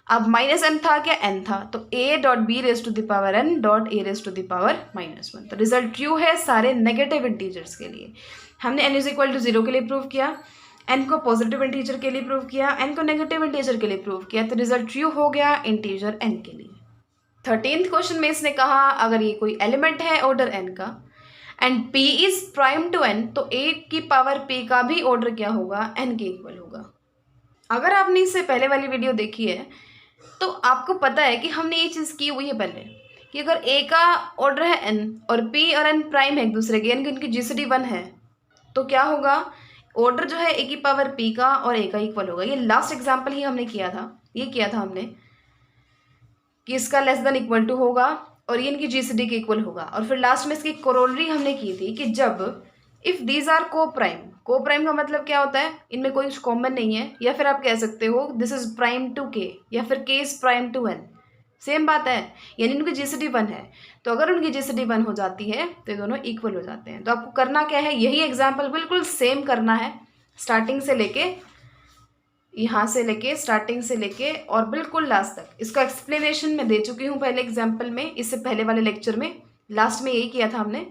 अब -m था क्या? n था, तो a dot B raise to the power n dot A raise to the power -1। तो रिजल्ट ट्रू है सारे नेगेटिव इंटीजर्स के लिए। हमने n इज इक्वल टू 0 के लिए प्रूव किया, n को पॉजिटिव इंटीजर के लिए प्रूव किया, n को नेगेटिव इंटीजर के लिए प्रूव किया, तो रिजल्ट ट्रू हो गया इंटीजर n के लिए। 13th क्वेश्चन में इसने कहा, अगर ये कोई एलिमेंट है ऑर्डर n का and p is prime to n, तो a की पावर p का भी ऑर्डर क्या होगा? n के इक्वल होगा। अगर आपने इससे पहले वाली वीडियो देखी है तो आपको पता है कि हमने ये चीज़ की हुई है पहले, कि अगर a का ऑर्डर है n और p और n प्राइम है एक दूसरे के, यानी कि उनकी GCD 1 है, तो क्या होगा? ऑर्डर जो है ए की पावर पी का और ए का इक्वल होगा। ये लास्ट एग्जाम्पल ही हमने किया था, ये किया था हमने कि इसका लेस देन इक्वल टू होगा और ये इनकी जीसीडी के इक्वल होगा। और फिर लास्ट में इसकी कोरोलरी हमने की थी कि जब इफ़ दीज आर को प्राइम का मतलब क्या होता है, इनमें कोई कॉमन नहीं है, या फिर आप कह सकते हो दिस इज प्राइम टू के, या फिर K is prime to N, same बात है, यानी इनकी जीसीडी 1 है। तो अगर उनकी जीसीडी 1 हो जाती है तो ये दोनों इक्वल हो जाते हैं। तो आपको करना क्या है, यही एग्जाम्पल बिल्कुल सेम करना है, स्टार्टिंग से लेके यहाँ से लेके स्टार्टिंग से लेके और बिल्कुल लास्ट तक। इसका एक्सप्लेनेशन मैं दे चुकी हूँ पहले एग्जाम्पल में, इससे पहले वाले लेक्चर में, लास्ट में यही किया था हमने।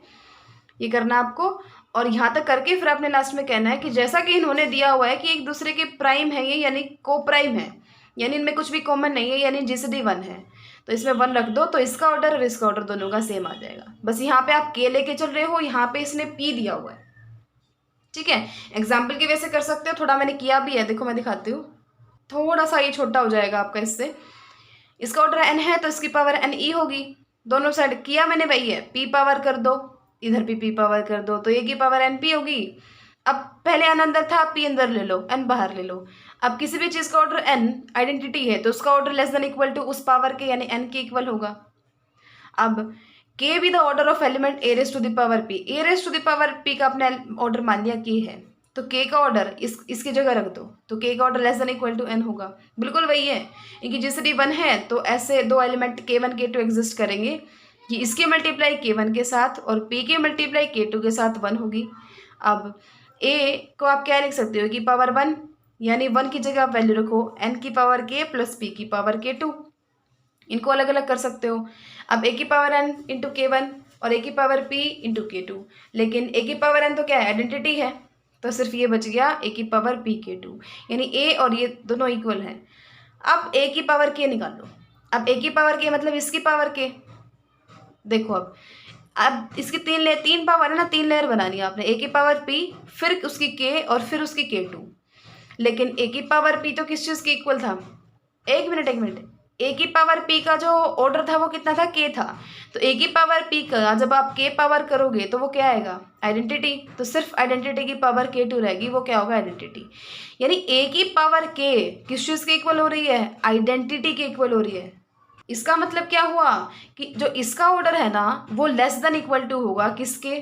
ये करना आपको, और यहाँ तक करके फिर आपने लास्ट में कहना है कि जैसा कि इन्होंने दिया हुआ है कि एक दूसरे के प्राइम है ये, यानी को प्राइम है, यानी इनमें कुछ भी कॉमन नहीं है, यानी जीसीडी 1 है, तो इसमें 1 रख दो, तो इसका ऑर्डर और इसका ऑर्डर दोनों का सेम आ जाएगा। बस यहाँ पे आप के लेके चल रहे हो, यहाँ पे इसने पी दिया हुआ है, ठीक है। एग्जाम्पल की वजह से कर सकते हो, थोड़ा मैंने किया भी है, देखो मैं दिखाती हूँ, थोड़ा सा ये छोटा हो जाएगा आपका इससे। इसका ऑर्डर एन है तो इसकी पावर एन ई होगी, दोनों साइड किया मैंने वही है, पी पावर कर दो, इधर भी पी पावर कर दो, तो ए की पावर एन पी होगी। अब पहले एन अंदर था, पी अंदर ले लो, एन बाहर ले लो। अब किसी भी चीज़ का ऑर्डर एन आइडेंटिटी है तो उसका order less than equal to उस पावर के, यानी एन के इक्वल होगा। अब K be the order of element A raise to the power P, A raise to the power P का अपने ऑर्डर मान लिया के है, तो के का ऑर्डर इसकी जगह रख दो, तो के का order less than equal to N होगा, बिल्कुल वही है। इनकी जीसीडी 1 है तो ऐसे दो एलिमेंट k1 k2 एग्जिस्ट करेंगे कि इसके मल्टीप्लाई k1 के साथ और p के मल्टीप्लाई k2 के साथ 1 होगी। अब a को आप क्या लिख सकते हो की पावर 1, यानी 1 की जगह आप वैल्यू रखो n की पावर k प्लस p की पावर k2, इनको अलग अलग कर सकते हो। अब a की पावर n इंटू k1 और a की पावर p इंटू k2, लेकिन a की पावर n तो क्या है, आइडेंटिटी है, तो सिर्फ ये बच गया a की पावर p k2, यानी a और ये दोनों इक्वल हैं। अब a की पावर k निकाल लो, अब a की पावर k मतलब इसकी पावर k, देखो अब इसकी तीन पावर है ना, 3 लेयर बनानी है आपने, a की पावर p फिर उसकी k और फिर उसकी k2, लेकिन a की पावर p तो किस चीज़ की इक्वल था, एक मिनट, a की पावर p का जो ऑर्डर था वो कितना था, k था, तो a की पावर p का जब आप k पावर करोगे तो वो क्या आएगा, आइडेंटिटी, तो सिर्फ आइडेंटिटी की पावर k2 रहेगी, वो क्या होगा, आइडेंटिटी। यानी a की पावर k किस चीज़ के इक्वल हो रही है, आइडेंटिटी के इक्वल हो रही है। इसका मतलब क्या हुआ कि जो इसका ऑर्डर है ना वो लेस देन इक्वल टू होगा किसके,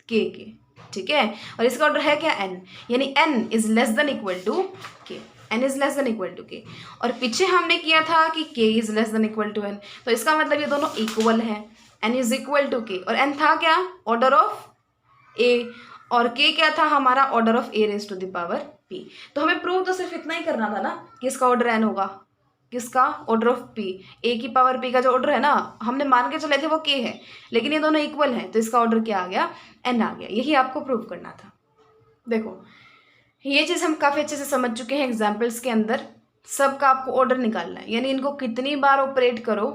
k के, ठीक है। और इसका ऑर्डर है क्या, n, यानी n is less than equal to k, n is less than equal to k। और पीछे हमने किया था कि k is less than equal to n, तो इसका मतलब ये दोनों इक्वल हैं, n is equal to k, और n था क्या, ऑर्डर ऑफ a, और k क्या था हमारा, order of a raise to the power p। तो हमें प्रूव तो सिर्फ इतना ही करना था ना कि इसका ऑर्डर n होगा, किसका, ऑर्डर ऑफ p, a की पावर p का जो ऑर्डर है ना हमने मान के चले थे वो k है, लेकिन ये दोनों इक्वल हैं तो इसका ऑर्डर क्या आ गया, n आ गया, यही आपको प्रूव करना था। देखो ये चीज़ हम काफ़ी अच्छे से समझ चुके हैं, एग्जाम्पल्स के अंदर सबका आपको ऑर्डर निकालना है, यानी इनको कितनी बार ऑपरेट करो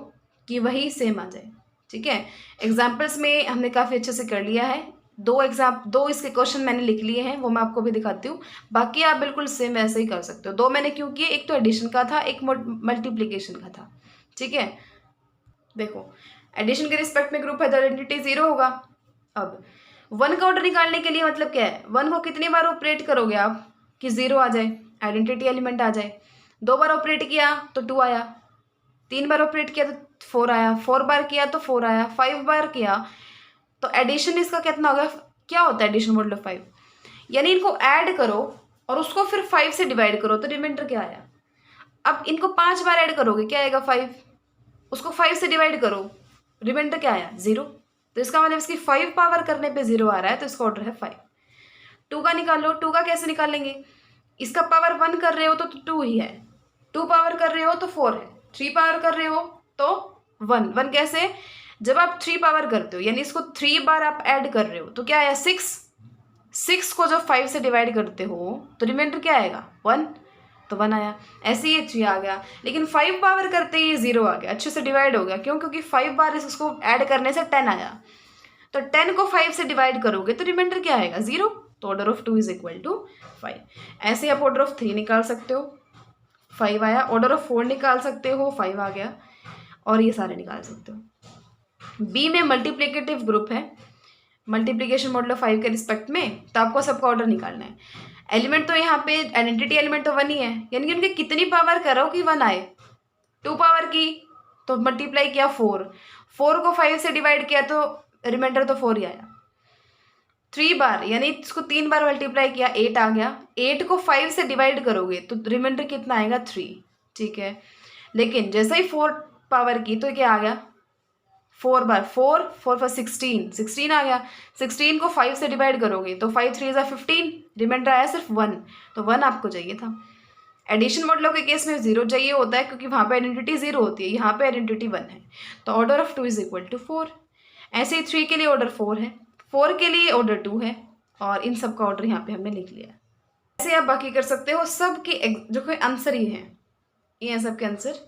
कि वही सेम आ जाए, ठीक है। एग्जाम्पल्स में हमने काफ़ी अच्छे से कर लिया है, दो इसके क्वेश्चन मैंने लिख लिए हैं, वो मैं आपको भी दिखाती हूँ, बाकी आप बिल्कुल सेम वैसे ही कर सकते हो। 2 मैंने क्यों किए, एक तो एडिशन का था, एक मल्टीप्लीकेशन का था, ठीक है। देखो एडिशन के रिस्पेक्ट में ग्रुप है तो आइडेंटिटी 0 होगा। अब 1 का ऑर्डर निकालने के लिए मतलब क्या है, 1 को कितनी बार ऑपरेट करोगे आप कि 0 आ जाए, आइडेंटिटी एलिमेंट आ जाए। 2 बार ऑपरेट किया तो 2 आया, 3 बार ऑपरेट किया तो 4 आया, 4 बार किया तो 4 आया, 5 बार किया तो एडिशन इसका कितना होगा, क्या होता है एडिशन मॉडल ऑफ 5, यानी इनको ऐड करो और उसको फिर 5 से डिवाइड करो तो रिमाइंडर क्या आया। अब इनको 5 बार ऐड करोगे क्या आएगा 5, उसको 5 से डिवाइड करो, रिमाइंडर क्या आया 0, तो इसका मतलब इसकी 5 पावर करने पे 0 आ रहा है, तो इसका ऑर्डर है 5। 2 का निकाल लो, 2 का कैसे निकालेंगे, इसका पावर 1 कर रहे हो तो 2 ही है, 2 पावर कर रहे हो तो 4 है, 3 पावर कर रहे हो तो 1 कैसे, जब आप 3 पावर करते हो यानी इसको 3 बार आप ऐड कर रहे हो तो क्या आया 6 को जब 5 से डिवाइड करते हो तो रिमाइंडर क्या आएगा 1, तो 1 आया। ऐसे ही 3 आ गया, लेकिन 5 पावर करते ही 0 आ गया, अच्छे से डिवाइड हो गया, क्यों, क्योंकि 5 बार इसको ऐड करने से 10 आया, तो 10 को 5 से डिवाइड करोगे तो रिमाइंडर क्या आएगा 0, तो order of 2 is equal to 5। ऐसे आप ऑर्डर ऑफ 3 निकाल सकते हो, 5 आया, ऑर्डर ऑफ 4 निकाल सकते हो, 5 आ गया, और ये सारे निकाल सकते हो। बी में मल्टीप्लिकेटिव ग्रुप है, मल्टीप्लिकेशन मॉडल ऑफ 5 के रिस्पेक्ट में, तो आपको सबका ऑर्डर निकालना है। एलिमेंट तो यहाँ पे आइडेंटिटी एलिमेंट तो 1 ही है, यानी कि उनकी कितनी पावर करो कि 1 आए, 2 पावर की तो मल्टीप्लाई किया 4 को 5 से डिवाइड किया तो रिमाइंडर तो 4 ही आया। 3 बार यानी इसको 3 बार मल्टीप्लाई किया 8 आ गया। 8 को 5 से डिवाइड करोगे तो रिमाइंडर कितना आएगा 3, ठीक है। लेकिन जैसे ही 4 पावर की तो क्या आ गया 4 बार 4 4 for 16 आ गया। 16 को 5 से डिवाइड करोगे तो 5 3 ज़ा 15, रिमाइंडर आया सिर्फ 1, तो 1 आपको चाहिए था। एडिशन मॉडलों के केस में 0 चाहिए होता है क्योंकि वहाँ पे आइडेंटिटी 0 होती है, यहाँ पे आइडेंटिटी 1 है, तो order of 2 is equal to 4। ऐसे ही 3 के लिए ऑर्डर 4 है, 4 के लिए ऑर्डर 2 है, और इन सब का ऑर्डर यहाँ पे हमने लिख लिया। ऐसे आप बाकी कर सकते हो, सब के जो कोई आंसर ही हैं, ये हैं सबके आंसर,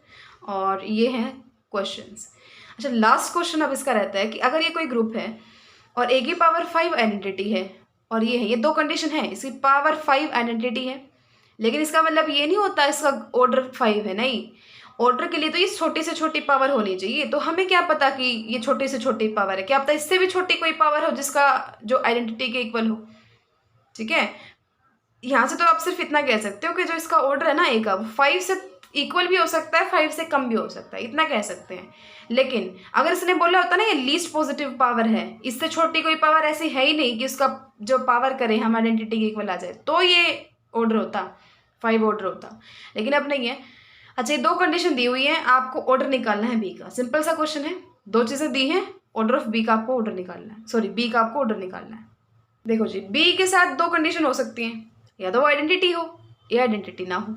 और ये हैं क्वेश्चंस। अच्छा, लास्ट क्वेश्चन अब इसका रहता है कि अगर ये कोई ग्रुप है और ए की पावर 5 आइडेंटिटी है, और ये है, ये 2 कंडीशन है, इसकी पावर 5 आइडेंटिटी है, लेकिन इसका मतलब ये नहीं होता इसका ऑर्डर 5 है, नहीं। ऑर्डर के लिए तो ये छोटी से छोटी पावर होनी चाहिए, तो हमें क्या पता कि ये छोटी से छोटी पावर है, क्या पता इससे भी छोटी कोई पावर हो जिसका जो आइडेंटिटी के इक्वल हो, ठीक है। यहाँ से तो आप सिर्फ इतना कह सकते हो कि जो इसका ऑर्डर है ना ए का, 5 से इक्वल भी हो सकता है, 5 से कम भी हो सकता है, इतना कह सकते हैं। लेकिन अगर इसने बोला होता ना ये लीस्ट पॉजिटिव पावर है, इससे छोटी कोई पावर ऐसी है ही नहीं कि उसका जो पावर करे हम आइडेंटिटी के इक्वल आ जाए, तो ये ऑर्डर होता 5 ऑर्डर होता, लेकिन अब नहीं है। अच्छा, ये 2 कंडीशन दी हुई है, आपको ऑर्डर निकालना है बी का। सिंपल सा क्वेश्चन है, 2 चीज़ें दी हैं, ऑर्डर ऑफ बी का आपको ऑर्डर निकालना है, सॉरी बी का आपको ऑर्डर निकालना है। देखो जी, बी के साथ 2 कंडीशन हो सकती हैं, या तो वो आइडेंटिटी हो या आइडेंटिटी ना हो।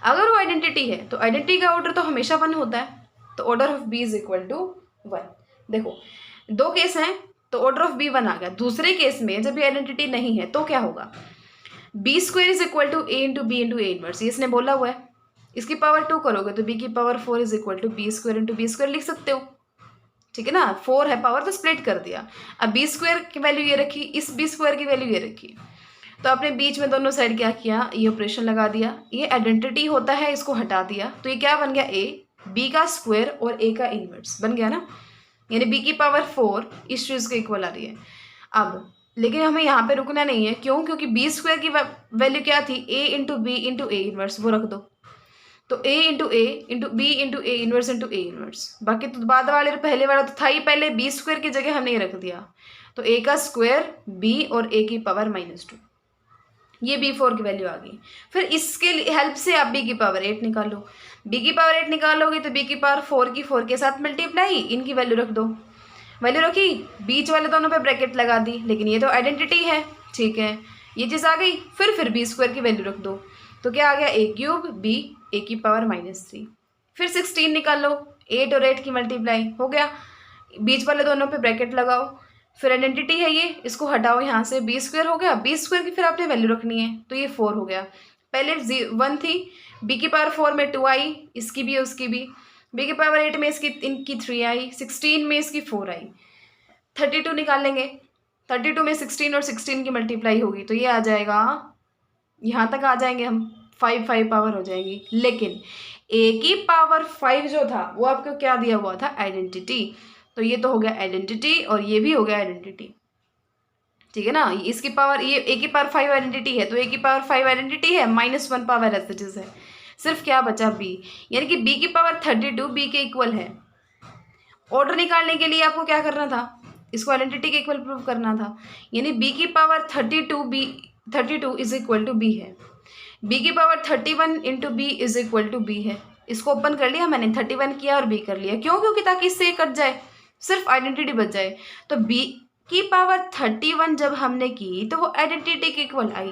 अगर वो आइडेंटिटी है तो आइडेंटिटी का ऑर्डर तो हमेशा 1 होता है, तो order of B is equal to 1। देखो 2 केस हैं तो ऑर्डर ऑफ बी 1 आ गया। दूसरे केस में जब ये आइडेंटिटी नहीं है तो क्या होगा, B square is equal to A into B into A inverse, ये इसने बोला हुआ है। इसकी पावर 2 करोगे तो बी की power 4 is equal to B square into B square लिख सकते हो, ठीक है ना। 4 है पावर तो स्प्लिट कर दिया। अब बी स्क्वायर की वैल्यू ये रखी, इस बी स्क्वायर की वैल्यू ये रखी, तो आपने बीच में दोनों साइड क्या किया, ये ऑपरेशन लगा दिया। ये आइडेंटिटी होता है, इसको हटा दिया, तो ये क्या बन गया, ए बी का स्क्वायर और ए का इनवर्स बन गया ना, यानी बी की पावर 4 इस चीज़ के इक्वल आ रही है। अब लेकिन हमें यहाँ पे रुकना नहीं है, क्यों, क्योंकि बी स्क्वायर की वैल्यू क्या थी, A into B into A inverse, वो रख दो, तो A into B into A inverse into A inverse. बाकी तो बाद वाले पहले वाला तो था ही, पहले बी स्क्वायर की जगह हमने ये रख दिया, तो ए का स्क्वायर बी और ए की पावर -2, ये b4 की वैल्यू आ गई। फिर इसके हेल्प से आप b की पावर 8 निकालो। b की पावर 8 निकालोगे तो b की पावर 4 के साथ मल्टीप्लाई, इनकी वैल्यू रख दो, वैल्यू रखी, बीच वाले दोनों पे ब्रैकेट लगा दी, लेकिन ये तो आइडेंटिटी है, ठीक है, ये चीज़ आ गई। फिर बी स्क्वायर की वैल्यू रख दो, तो क्या आ गया, ए क्यूब बी ए की पावर -3। फिर 16 निकाल लो, 8 और 8 की मल्टीप्लाई हो गया, बीच वाले दोनों पे ब्रैकेट लगाओ, फिर आइडेंटिटी है ये, इसको हटाओ यहाँ से, बी स्क्वायर हो गया, बी स्क्वायर की फिर आपने वैल्यू रखनी है, तो ये 4 हो गया। पहले 1 थी, बी की पावर 4 में 2 आई, इसकी भी उसकी भी, बी की पावर 8 में इनकी 3 आई, 16 में इसकी 4 आई। 32 निकाल लेंगे, 32 में 16 और 16 की मल्टीप्लाई होगी, तो ये आ जाएगा, यहाँ तक आ जाएंगे हम, 5 पावर हो जाएगी। लेकिन ए की पावर 5 जो था वो आपको क्या दिया हुआ था, आइडेंटिटी, तो ये तो हो गया आइडेंटिटी और ये भी हो गया आइडेंटिटी, ठीक है ना। इसकी पावर, ये ए की पावर 5 आइडेंटिटी है, तो ए की पावर 5 आइडेंटिटी है, -1 पावर एज इट इज है, सिर्फ क्या बचा बी, यानी कि बी की पावर 32 बी के इक्वल है। ऑर्डर निकालने के लिए आपको क्या करना था, इसको आइडेंटिटी के इक्वल प्रूव करना था, यानी बी की power 32 is equal to B है, बी की power 31 into B is equal to B है। इसको ओपन कर लिया मैंने, 31 किया और बी कर लिया, क्यों, क्योंकि ताकि इससे कट जाए, सिर्फ आइडेंटिटी बच जाए। तो बी की पावर 31 जब हमने की तो वो आइडेंटिटी के इक्वल आई,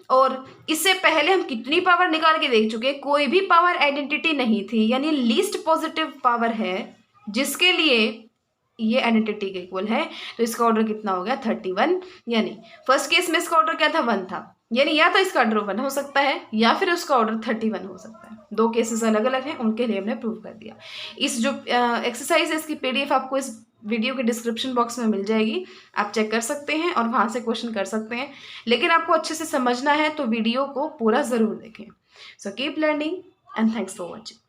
और इससे पहले हम कितनी पावर निकाल के देख चुके, कोई भी पावर आइडेंटिटी नहीं थी, यानी लीस्ट पॉजिटिव पावर है जिसके लिए ये आइडेंटिटी के इक्वल है। तो इसका ऑर्डर कितना हो गया, 31, यानी फर्स्ट केस में इसका ऑर्डर क्या था, 1 था, यानी या तो इसका ऑर्डर 1 हो सकता है या फिर उसका ऑर्डर 31 हो सकता है। 2 केसेस अलग अलग हैं, उनके लिए हमने प्रूव कर दिया। इस जो एक्सरसाइज है इसकी PDF आपको इस वीडियो के डिस्क्रिप्शन बॉक्स में मिल जाएगी, आप चेक कर सकते हैं और वहाँ से क्वेश्चन कर सकते हैं, लेकिन आपको अच्छे से समझना है तो वीडियो को पूरा ज़रूर देखें। So keep learning and thanks for watching.